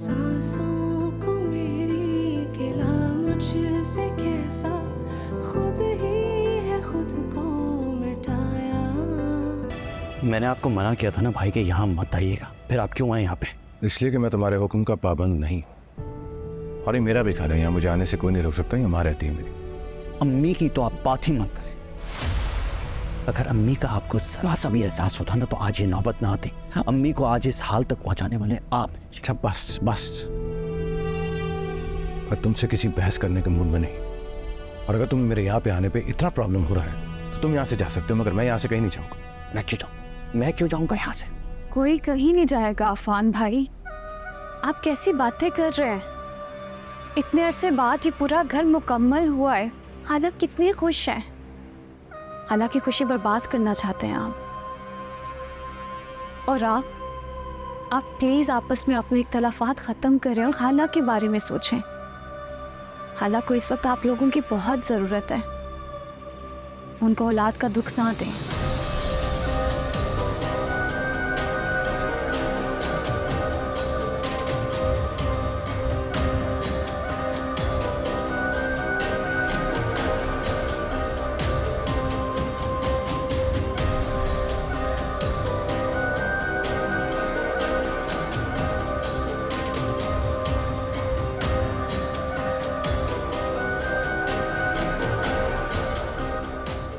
सांसों को मेरी गिला मुझसे कैसा, खुद ही है खुद को मिटाया। मैंने आपको मना किया था ना भाई कि यहाँ मत आइएगा, फिर आप क्यों आए यहाँ पे? इसलिए कि मैं तुम्हारे हुक्म का पाबंद नहीं, और ये मेरा भी खाना है, यहाँ मुझे आने से कोई नहीं रोक सकता, यहाँ माँ रहती है मेरी। अम्मी की तो आप बात ही मत करें। अगर अम्मी का आपको जरा सा भी एहसास होता ना तो आज ये नौबत ना आती। अम्मी को आज इस हाल तक पहुंचाने वाले आप हैं। अच्छा बस बस, मैं तुमसे किसी बहस करने के मूड में नहीं, और अगर तुम्हें मेरे यहाँ पे आने पे इतना प्रॉब्लम हो रहा है तो तुम यहाँ से जा सकते हो, मगर मैं यहाँ से कहीं नहीं जाऊँगा। मैं क्यों जाऊँगा यहाँ से? कोई कहीं नहीं जाएगा अफान भाई, आप कैसी बातें कर रहे हैं? इतने अरसे बाद ये पूरा घर मुकम्मल हुआ है, हालांकि कितने खुश हैं। हालांकि खुशी बर्बाद करना चाहते हैं आप। और आप प्लीज आपस में अपने इख्तलाफात ख़त्म करें और खाला के बारे में सोचें। खाला को इस वक्त आप लोगों की बहुत ज़रूरत है, उनको औलाद का दुख ना दें।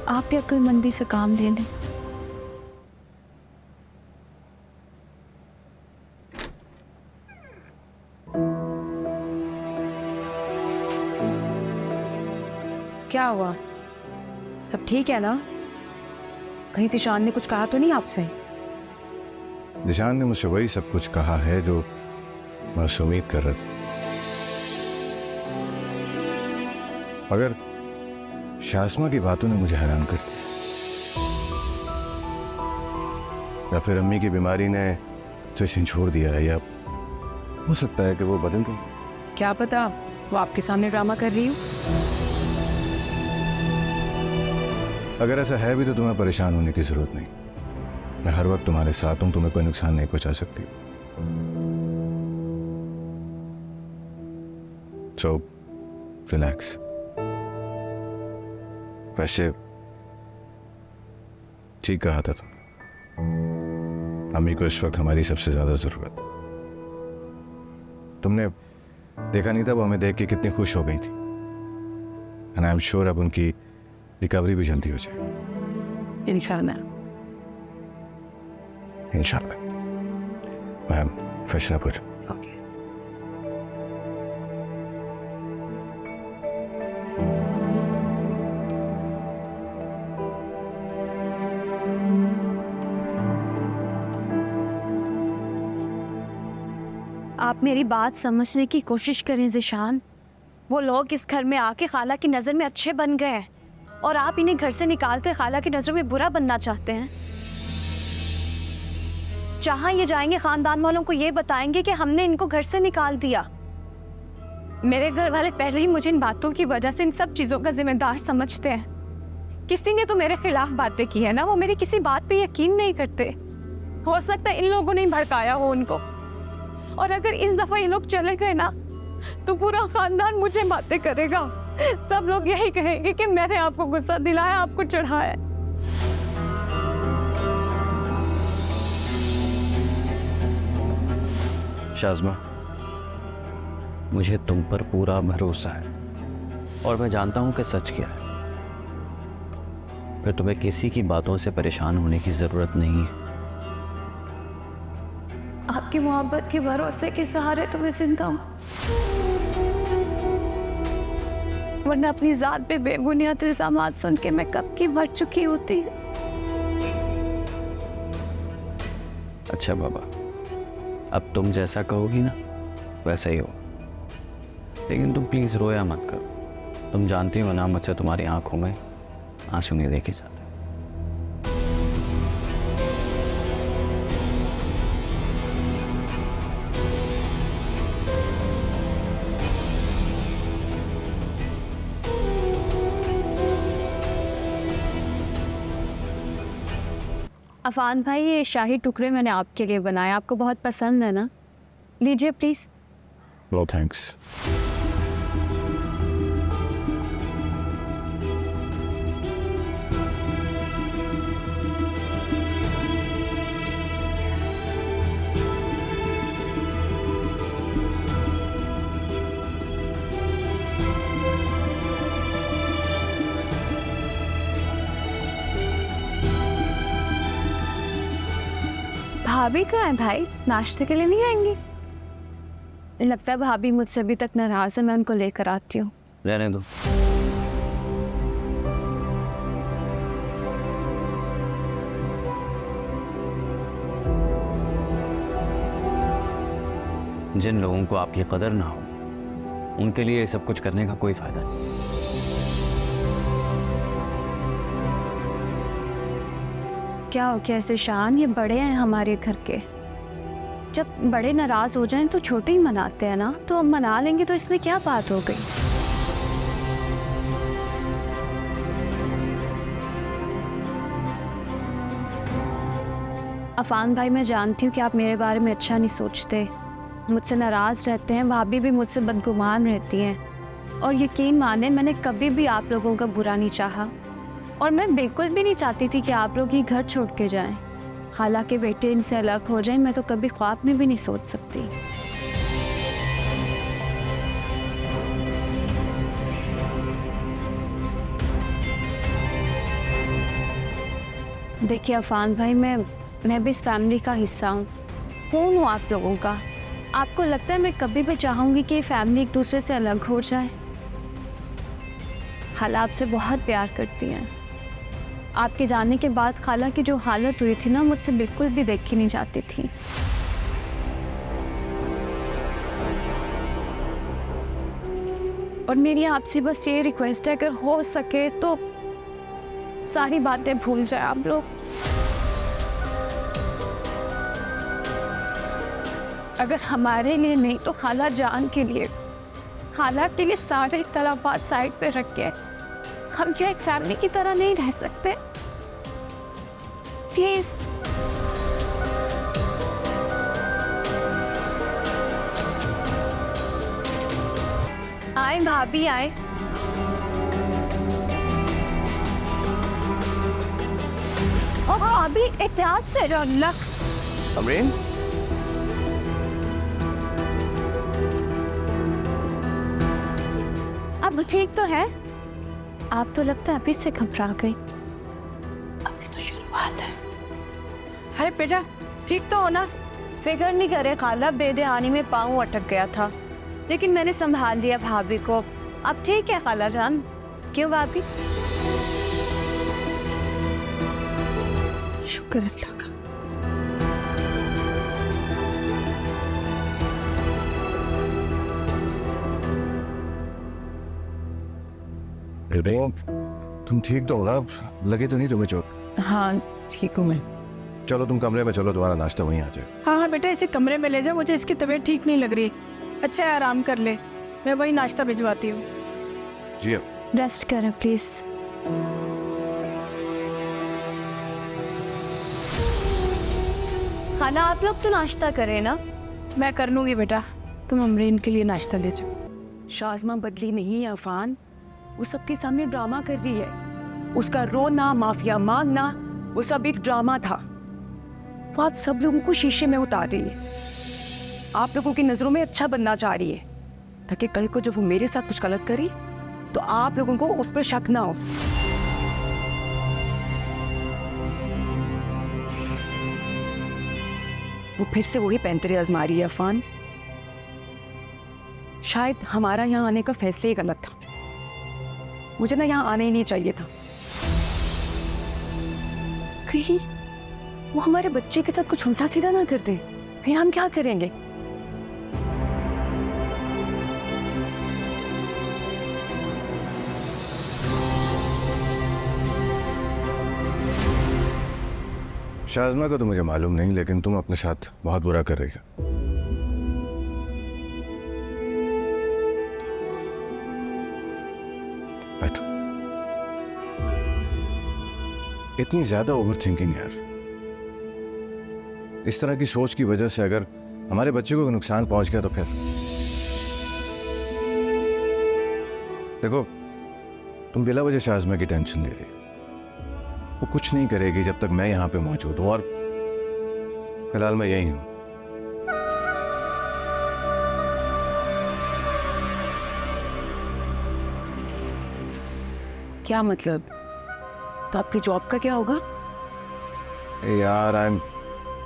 आप भी अक्लमंदी से काम ले लें। क्या हुआ? सब ठीक है ना? कहीं जिशान ने कुछ कहा तो नहीं आपसे? जिशान ने मुझसे वही सब कुछ कहा है जो मैं उससे उम्मीद कर रहा था, मगर शास्मा की बातों ने मुझे हैरान कर दिया। या फिर अम्मी की बीमारी ने उसे झंझोर दिया है, या हो सकता है कि वो बदल गई। क्या पता, वो आपके सामने ड्रामा कर रही हो। अगर ऐसा है भी तो तुम्हें परेशान होने की जरूरत नहीं, मैं हर वक्त तुम्हारे साथ हूं, तुम्हें कोई नुकसान नहीं पहुंचा सकती। So relax. वैसे ठीक कहा था अम्मी को इस वक्त हमारी सबसे ज्यादा जरूरत। तुमने देखा नहीं था वो हमें देख के कितनी खुश हो गई थी, एंड आई एम श्योर अब उनकी रिकवरी भी जल्दी हो जाए। इंशाल्लाह। मैम फ्रेशन अप हो जाओ। ओके। आप मेरी बात समझने की कोशिश करें ज़िशान। वो लोग इस घर में आके खाला की नज़र में अच्छे बन गए हैं और आप इन्हें घर से निकाल कर खाला की नज़र में बुरा बनना चाहते हैं। जहाँ ये जाएंगे खानदान वालों को ये बताएंगे कि हमने इनको घर से निकाल दिया। मेरे घर वाले पहले ही मुझे इन बातों की वजह से इन सब चीज़ों का जिम्मेदार समझते हैं। किसी ने तो मेरे खिलाफ बातें की है ना, वो मेरी किसी बात पे यकीन नहीं करते। हो सकता है इन लोगों ने ही भड़काया हो उनको, और अगर इस दफा ये लोग चले गए ना तो पूरा खानदान मुझे बातें करेगा। सब लोग यही कहेंगे कि मैंने आपको गुस्सा दिलाया, आपको चढ़ाया। शाज़मा, मुझे तुम पर पूरा भरोसा है और मैं जानता हूं कि सच क्या है। फिर तुम्हें किसी की बातों से परेशान होने की जरूरत नहीं है। आपकी मोहब्बत के भरोसे के सहारे तो मैं जिंदा हूँ, वरना अपनी जात पे बेबुनियाद इल्जामात सुन के मैं कब की मर चुकी होती। अच्छा बाबा, अब तुम जैसा कहोगी ना वैसा ही हो, लेकिन तुम प्लीज रोया मत करो। तुम जानती हो ना मुझसे तुम्हारी आंखों में आंसू नहीं देखे जाते। अफान भाई, ये शाही टुकड़े मैंने आपके लिए बनाए, आपको बहुत पसंद है ना? लीजिए प्लीज़। No thanks. भाभी कहाँ है भाई? नाश्ते के लिए नहीं आएंगी? लगता है भाभी मुझसे अभी तक नाराज है, मैं उनको लेकर आती हूँ। रहने दो। जिन लोगों को आपकी कदर ना हो उनके लिए ये सब कुछ करने का कोई फायदा नहीं। क्या हो गया ऐसे शान? ये बड़े हैं हमारे घर के, जब बड़े नाराज हो जाएं तो छोटे ही मनाते हैं ना, तो अब मना लेंगे तो इसमें क्या बात हो गई? अफान भाई, मैं जानती हूँ कि आप मेरे बारे में अच्छा नहीं सोचते, मुझसे नाराज रहते हैं, भाभी भी मुझसे बदगुमान रहती हैं, और यकीन माने मैंने कभी भी आप लोगों का बुरा नहीं चाहा, और मैं बिल्कुल भी नहीं चाहती थी कि आप लोग ये घर छोड़ के जाएं। हालांकि बेटे इनसे अलग हो जाएं मैं तो कभी ख्वाब में भी नहीं सोच सकती। देखिए अफान भाई, मैं भी इस फैमिली का हिस्सा हूँ, कौन हूँ आप लोगों का? आपको लगता है मैं कभी भी चाहूँगी कि फैमिली एक दूसरे से अलग हो जाए? खाला आपसे बहुत प्यार करती हैं। आपके जाने के बाद खाला की जो हालत हुई थी ना, मुझसे बिल्कुल भी देखी नहीं जाती थी। और मेरी आपसे बस ये रिक्वेस्ट है, अगर हो सके तो सारी बातें भूल जाए आप लोग। अगर हमारे लिए नहीं तो खाला जान के लिए, खाला के लिए सारे इख्तलाफात साइड पे रख के हम क्या एक फैमिली की तरह नहीं रह सकते? प्लीज। आए भाभी आए। ओ भाभी एहतियात से। अल्लाह। अमरीन, अब ठीक तो है? आप तो लगता है अभी से घबरा गई। अभी तो शुरुआत है। अरे बेटा ठीक तो हो ना? फिक्र नहीं करे खाला, बेदहानी में पाँव अटक गया था, लेकिन मैंने संभाल लिया भाभी को। अब ठीक है खाला जान। क्यों भाभी? शुक्र अल्लाह का। तुम ठीक तो हो ना? लगे तो नहीं तुम्हें चोट? हाँ ठीक हूँ मैं। चलो तुम कमरे में चलो, तुम्हारा नाश्ता वहीं आ जाए। हाँ हाँ बेटा, इसे कमरे में ले जा, मुझे इसकी तबीयत ठीक नहीं लग रही। अच्छा है, आराम कर ले, मैं वही नाश्ता भिजवाती हूँ। जी अब रेस्ट करें प्लीज। खाला आप लोग तो नाश्ता करें ना। मैं कर लूँगी बेटा, तुम अमरीन के लिए नाश्ता ले जाओ। शाज़मा बदली नहीं है अफान, वो सबके सामने ड्रामा कर रही है। उसका रोना, माफिया मांगना, वो सब एक ड्रामा था। वो आप सब लोगों को शीशे में उतार रही है, आप लोगों की नज़रों में अच्छा बनना चाह रही है, ताकि कल को जब वो मेरे साथ कुछ गलत करी तो आप लोगों को उस पर शक ना हो। वो फिर से वही पैंतरे आजमा रही है अफान। शायद हमारा यहाँ आने का फैसला ही गलत था, मुझे ना यहाँ आना ही नहीं चाहिए था। कहीं वो हमारे बच्चे के साथ कुछ उल्टा सीधा ना कर दे, फिर हम क्या करेंगे? शाज़मा को तो मुझे मालूम नहीं, लेकिन तुम अपने साथ बहुत बुरा कर रही हो। बैठो। इतनी ज्यादा ओवर थिंकिंग यार, इस तरह की सोच की वजह से अगर हमारे बच्चे को नुकसान पहुंच गया तो फिर देखो, तुम बिला वजह शाज़मा की टेंशन ले रही हो। वो कुछ नहीं करेगी जब तक मैं यहाँ पे मौजूद हूँ, और फिलहाल मैं यही हूँ। क्या मतलब? तो आपकी जॉब का क्या होगा? यार, I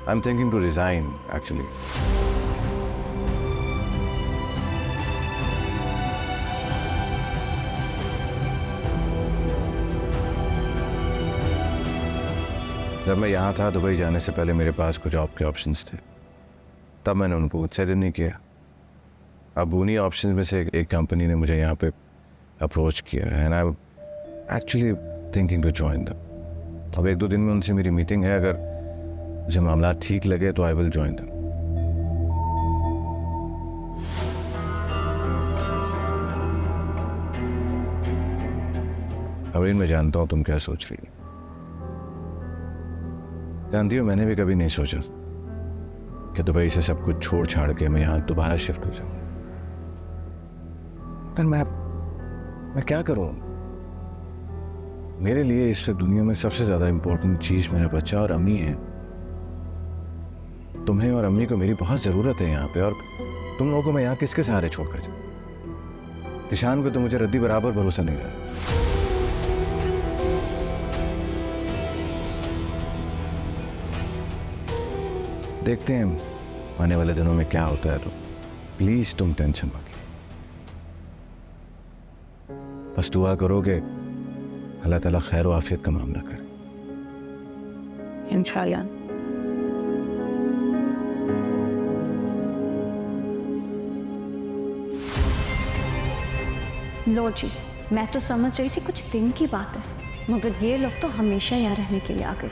am thinking to resign actually. जब मैं यहाँ था दुबई जाने से पहले मेरे पास कुछ जॉब के ऑप्शंस थे, तब मैंने उनको कंसिडर नहीं किया। अब उन्हीं ऑप्शंस में से एक कंपनी ने मुझे यहाँ पे अप्रोच किया है, and I am actually thinking to join them. अब 1-2 दिन में उनसे मेरी मीटिंग है, अगर मुझे मामला ठीक लगे तो I will join them. Abreen, मैं जानता हूँ तुम क्या सोच रही हो। जानती हो, मैंने भी कभी नहीं सोचा कि दुबई से सब कुछ छोड़ छाड़ के मैं यहाँ दोबारा शिफ्ट हो जाऊँ। पर मैं क्या करूँ? मेरे लिए इस दुनिया में सबसे ज्यादा इंपॉर्टेंट चीज मेरा बच्चा और अम्मी है। तुम्हें और अम्मी को मेरी बहुत जरूरत है यहाँ पे, और तुम लोगों को मैं यहाँ किसके सहारे छोड़कर जाऊँ? दिशान पे तो मुझे रद्दी बराबर भरोसा नहीं रहा। देखते हैं आने वाले दिनों में क्या होता है, तो प्लीज तुम टेंशन मत लो। बस दुआ करो कि अल्लाह ताला खैर व आफियत का मामला करे। इंशाल्लाह। लो जी, मैं तो समझ रही थी कुछ दिन की बात है, मगर ये लोग तो हमेशा यहाँ रहने के लिए आ गए।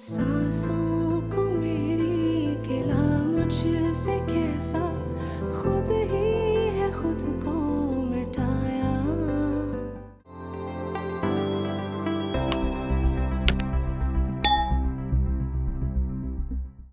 सांसों